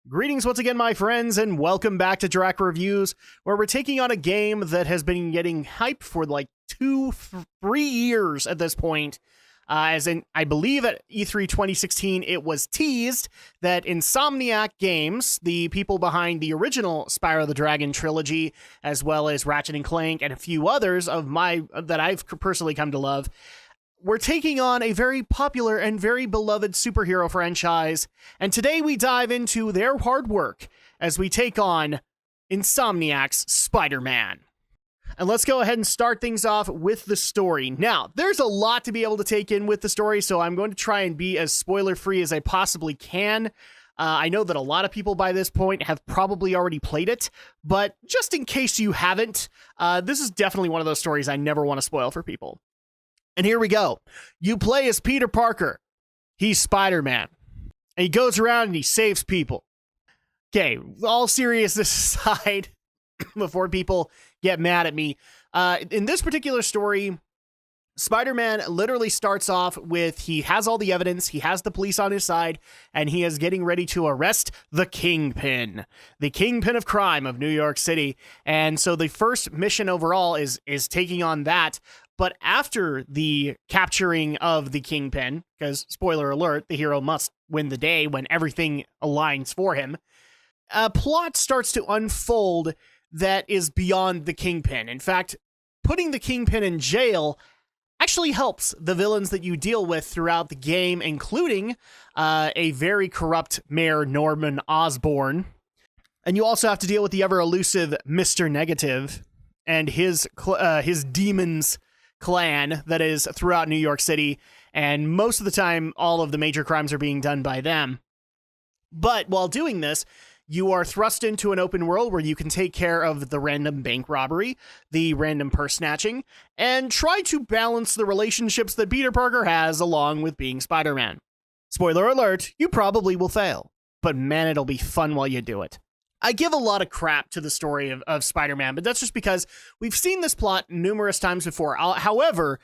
Greetings once again, my friends, and welcome back to Drak Reviews, where we're taking on a game that has been getting hyped for like 3 years at this point. As in, I believe at E3 2016, it was teased that Insomniac Games, the people behind the original Spyro the Dragon trilogy, as well as Ratchet and Clank and a few others that I've personally come to love, we're taking on a very popular and very beloved superhero franchise, and today we dive into their hard work as we take on Insomniac's Spider-Man. And let's go ahead and start things off with the story. Now, there's a lot to be able to take in with the story, so I'm going to try and be as spoiler-free as I possibly can. I know that a lot of people by this point have probably already played it, but just in case you haven't, this is definitely one of those stories I never want to spoil for people. And here we go. You play as Peter Parker. He's Spider-Man. And he goes around and he saves people. Okay, all seriousness aside, before people get mad at me, in this particular story, Spider-Man literally starts off with he has all the evidence, he has the police on his side, and he is getting ready to arrest the Kingpin of crime of New York City. And so the first mission overall is taking on that. But after the capturing of the Kingpin, because, spoiler alert, the hero must win the day when everything aligns for him, a plot starts to unfold that is beyond the Kingpin. In fact, putting the Kingpin in jail actually helps the villains that you deal with throughout the game, including a very corrupt Mayor Norman Osborn. And you also have to deal with the ever-elusive Mr. Negative and his demons clan that is throughout New York City, and most of the time all of the major crimes are being done by them. But while doing this, you are thrust into an open world where you can take care of the random bank robbery, the random purse snatching, and try to balance the relationships that Peter Parker has along with being Spider-Man. Spoiler alert, you probably will fail, but man, it'll be fun while you do it. I give a lot of crap to the story of Spider-Man, but that's just because we've seen this plot numerous times before. However,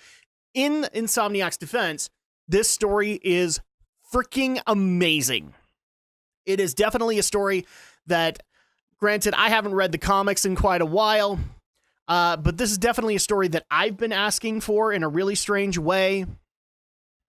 in Insomniac's defense, this story is freaking amazing. It is definitely a story that, granted, I haven't read the comics in quite a while, but this is definitely a story that I've been asking for in a really strange way.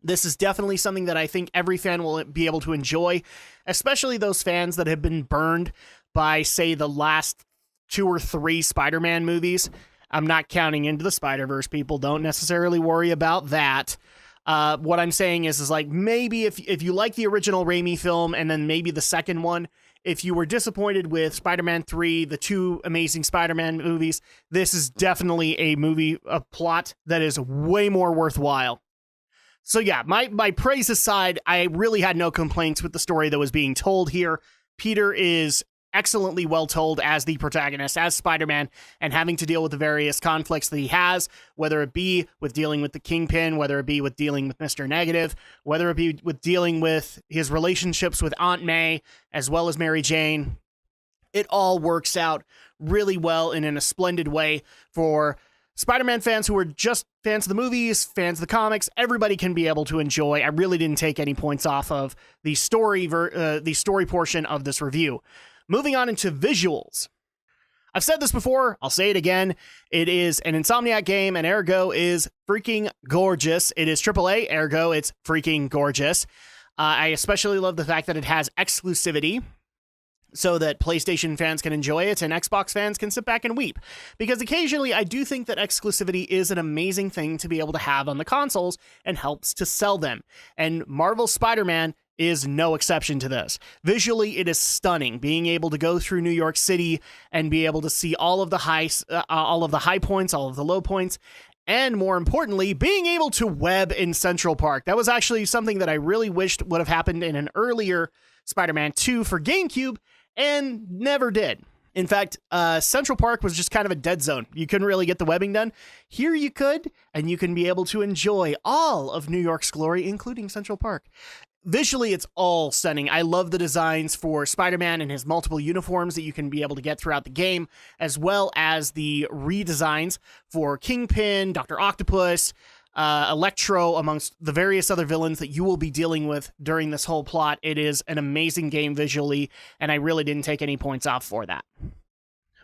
This is definitely something that I think every fan will be able to enjoy, especially those fans that have been burned by, say, the last 2 or 3 Spider-Man movies. I'm not counting Into the Spider-Verse, people. Don't necessarily worry about that. What I'm saying is like, maybe if you like the original Raimi film and then maybe the second one, if you were disappointed with Spider-Man 3, the 2 Amazing Spider-Man movies, this is definitely a plot that is way more worthwhile. So yeah, my praise aside, I really had no complaints with the story that was being told here. Peter is excellently well told as the protagonist, as Spider-Man, and having to deal with the various conflicts that he has, whether it be with dealing with the Kingpin, whether it be with dealing with Mr. Negative, whether it be with dealing with his relationships with Aunt May, as well as Mary Jane. It all works out really well and in a splendid way for Spider-Man fans who are just fans of the movies, fans of the comics. Everybody can be able to enjoy. I really didn't take any points off of the story portion of this review. Moving on into visuals. I've said this before, I'll say it again. It is an Insomniac game, and ergo is freaking gorgeous. It is AAA, ergo it's freaking gorgeous. I especially love the fact that it has exclusivity, so that PlayStation fans can enjoy it and Xbox fans can sit back and weep. Because occasionally I do think that exclusivity is an amazing thing to be able to have on the consoles and helps to sell them. And Marvel's Spider-Man is no exception to this. Visually, it is stunning. Being able to go through New York City and be able to see all of the high points, all of the low points, and more importantly, being able to web in Central Park. That was actually something that I really wished would have happened in an earlier Spider-Man 2 for GameCube, and never did. In fact, Central Park was just kind of a dead zone. You couldn't really get the webbing done. Here you could, and you can be able to enjoy all of New York's glory, including Central Park. Visually, it's all stunning. I love the designs for Spider-Man and his multiple uniforms that you can be able to get throughout the game, as well as the redesigns for Kingpin, Dr. Octopus, Electro, amongst the various other villains that you will be dealing with during this whole plot. It is an amazing game visually, and I really didn't take any points off for that.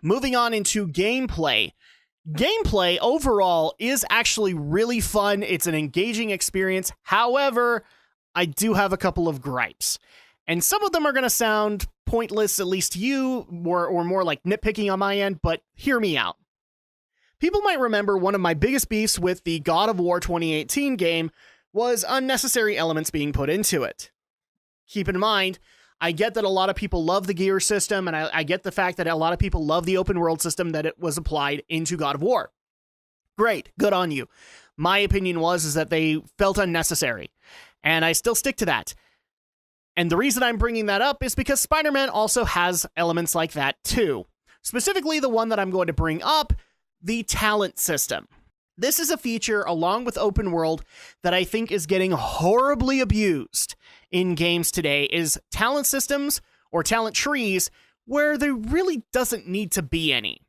Moving on into gameplay. Gameplay overall is actually really fun. It's an engaging experience. However, I do have a couple of gripes. And some of them are going to sound pointless, at least to you, or more like nitpicking on my end, but hear me out. People might remember one of my biggest beefs with the God of War 2018 game was unnecessary elements being put into it. Keep in mind, I get that a lot of people love the gear system, and I get the fact that a lot of people love the open world system that it was applied into God of War. Great, good on you. My opinion is that they felt unnecessary, and I still stick to that. And the reason I'm bringing that up is because Spider-Man also has elements like that too. Specifically, the one that I'm going to bring up, the talent system. This is a feature, along with open world, that I think is getting horribly abused in games today, is talent systems or talent trees where there really doesn't need to be any.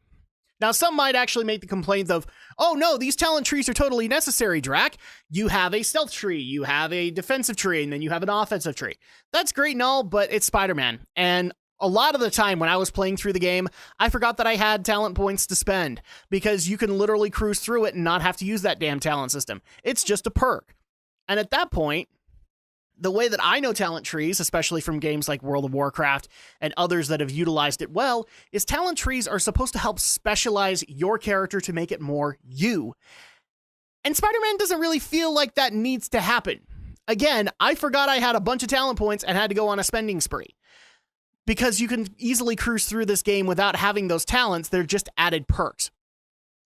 Now, some might actually make the complaint of, oh no, these talent trees are totally necessary, Drak. You have a stealth tree, you have a defensive tree, and then you have an offensive tree. That's great and all, but it's Spider-Man. And a lot of the time when I was playing through the game, I forgot that I had talent points to spend, because you can literally cruise through it and not have to use that damn talent system. It's just a perk. And at that point, the way that I know talent trees, especially from games like World of Warcraft and others that have utilized it well, is talent trees are supposed to help specialize your character to make it more you. And Spider-Man doesn't really feel like that needs to happen. Again, I forgot I had a bunch of talent points and had to go on a spending spree. Because you can easily cruise through this game without having those talents, they're just added perks.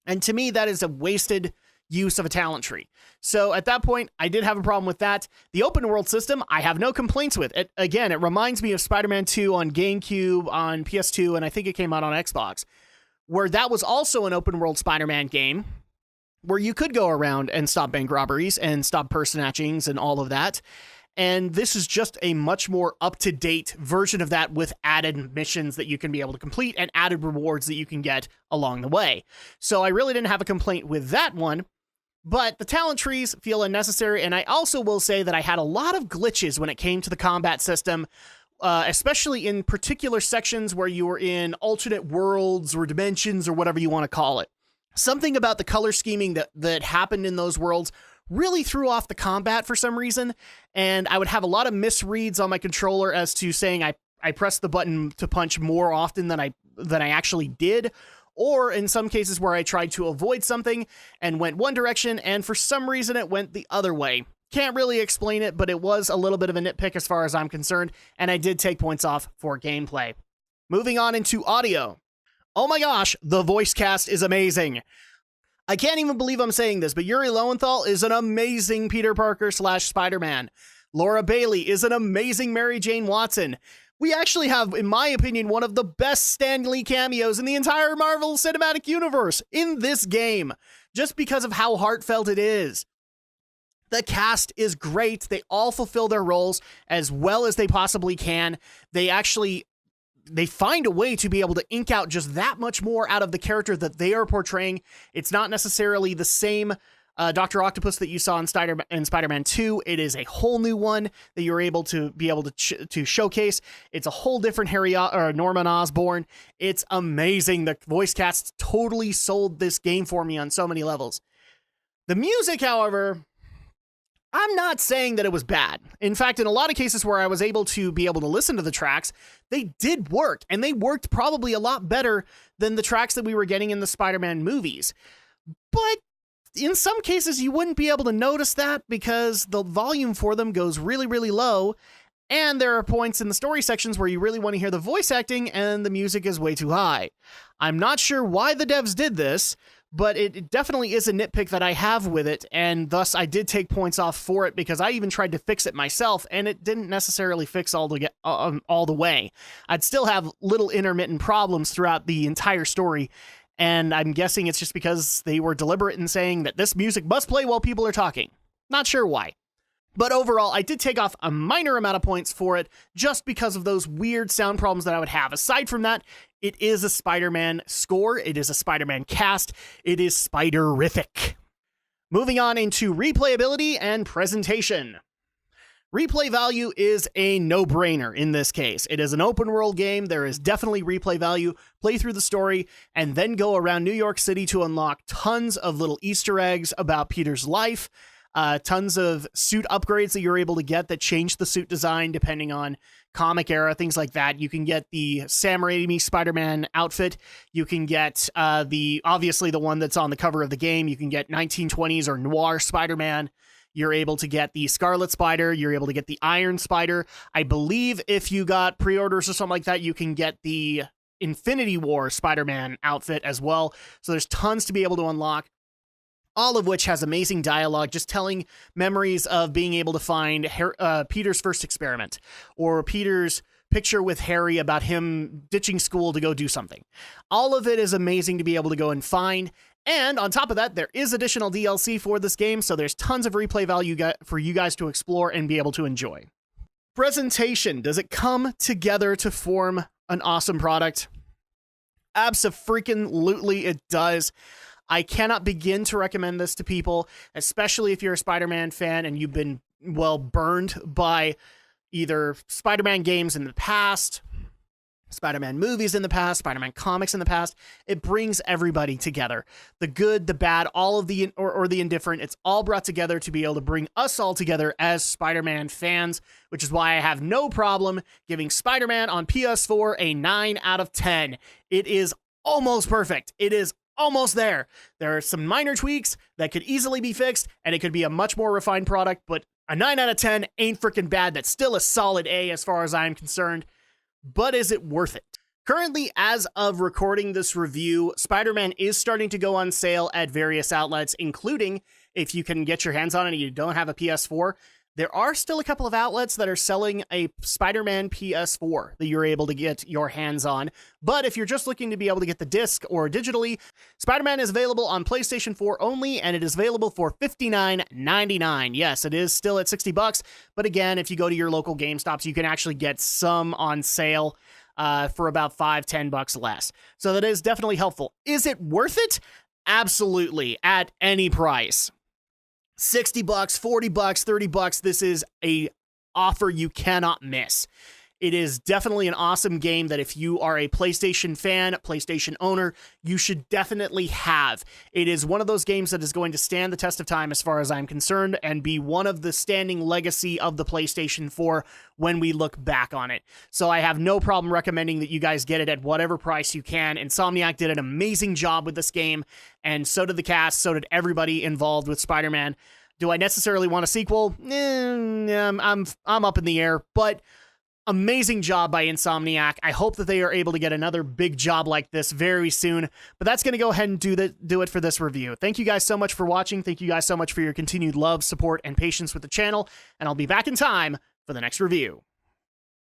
And to me, that is a wasted use of a talent tree. So at that point, I did have a problem with that. The open world system, I have no complaints with. It reminds me of Spider-Man 2 on GameCube, on PS2, and I think it came out on Xbox, where that was also an open world Spider-Man game, where you could go around and stop bank robberies and stop purse snatchings and all of that. And this is just a much more up-to-date version of that with added missions that you can be able to complete and added rewards that you can get along the way. So I really didn't have a complaint with that one, but the talent trees feel unnecessary. And I also will say that I had a lot of glitches when it came to the combat system, especially in particular sections where you were in alternate worlds or dimensions or whatever you want to call it. Something about the color scheming that happened in those worlds really threw off the combat for some reason, and I would have a lot of misreads on my controller as to saying I pressed the button to punch more often than I actually did, or in some cases where I tried to avoid something and went one direction, and for some reason it went the other way. Can't really explain it, but it was a little bit of a nitpick as far as I'm concerned, and I did take points off for gameplay. Moving on into audio. Oh my gosh, the voice cast is amazing. I can't even believe I'm saying this, but Yuri Lowenthal is an amazing Peter Parker / Spider-Man. Laura Bailey is an amazing Mary Jane Watson. We actually have, in my opinion, one of the best Stan Lee cameos in the entire Marvel Cinematic Universe in this game, just because of how heartfelt it is. The cast is great. They all fulfill their roles as well as they possibly can. They find a way to be able to ink out just that much more out of the character that they are portraying. It's not necessarily the same Dr. Octopus that you saw in Spider-Man 2. It is a whole new one that you're able to showcase. It's a whole different Norman Osborn. It's amazing. The voice cast totally sold this game for me on so many levels. The music, however, I'm not saying that it was bad. In fact, in a lot of cases where I was able to listen to the tracks, they did work, and they worked probably a lot better than the tracks that we were getting in the Spider-Man movies. But in some cases, you wouldn't be able to notice that because the volume for them goes really, really low, and there are points in the story sections where you really want to hear the voice acting, and the music is way too high. I'm not sure why the devs did this, but it definitely is a nitpick that I have with it, and thus I did take points off for it because I even tried to fix it myself, and it didn't necessarily fix all the way. I'd still have little intermittent problems throughout the entire story, and I'm guessing it's just because they were deliberate in saying that this music must play while people are talking. Not sure why. But overall, I did take off a minor amount of points for it just because of those weird sound problems that I would have. Aside from that, it is a Spider-Man score. It is a Spider-Man cast. It is Spider-rific. Moving on into replayability and presentation. Replay value is a no-brainer in this case. It is an open-world game. There is definitely replay value. Play through the story, and then go around New York City to unlock tons of little Easter eggs about Peter's life, tons of suit upgrades that you're able to get that change the suit design depending on comic era, things like that. You can get the Sam Raimi Spider-Man outfit. You can get obviously the one that's on the cover of the game. You can get 1920s or noir Spider-Man. You're able to get the Scarlet Spider. You're able to get the Iron Spider. I believe if you got pre-orders or something like that, you can get the Infinity War Spider-Man outfit as well. So there's tons to be able to unlock, all of which has amazing dialogue, just telling memories of being able to find Peter's first experiment, or Peter's picture with Harry about him ditching school to go do something. All of it is amazing to be able to go and find. And on top of that, there is additional DLC for this game, so there's tons of replay value for you guys to explore and be able to enjoy. Presentation. Does it come together to form an awesome product? Abso-freaking-lutely it does. I cannot begin to recommend this to people, especially if you're a Spider-Man fan and you've been, well, burned by either Spider-Man games in the past, Spider-Man movies in the past, Spider-Man comics in the past. It brings everybody together. The good, the bad, all of the, or the indifferent, it's all brought together to be able to bring us all together as Spider-Man fans, which is why I have no problem giving Spider-Man on PS4 a 9 out of 10. It is almost perfect. It is almost there. There are some minor tweaks that could easily be fixed, and it could be a much more refined product, but a 9 out of 10 ain't freaking bad. That's still a solid A as far as I'm concerned. But is it worth it? Currently, as of recording this review, Spider-Man is starting to go on sale at various outlets, including if you can get your hands on it and you don't have a PS4. There are still a couple of outlets that are selling a Spider-Man PS4 that you're able to get your hands on. But if you're just looking to be able to get the disc or digitally, Spider-Man is available on PlayStation 4 only, and it is available for $59.99. Yes, it is still at $60, but again, if you go to your local GameStops, you can actually get some on sale for about $5-10 less. So that is definitely helpful. Is it worth it? Absolutely, at any price. $60, $40, $30. This is a offer you cannot miss. It is definitely an awesome game that if you are a PlayStation fan, PlayStation owner, you should definitely have. It is one of those games that is going to stand the test of time as far as I'm concerned and be one of the standing legacy of the PlayStation 4 when we look back on it. So I have no problem recommending that you guys get it at whatever price you can. Insomniac did an amazing job with this game, and so did the cast, so did everybody involved with Spider-Man. Do I necessarily want a sequel? I'm up in the air, but amazing job by Insomniac. I hope that they are able to get another big job like this very soon, but that's going to go ahead and do it for this review. Thank you guys so much for watching. Thank you guys so much for your continued love, support, and patience with the channel, and I'll be back in time for the next review.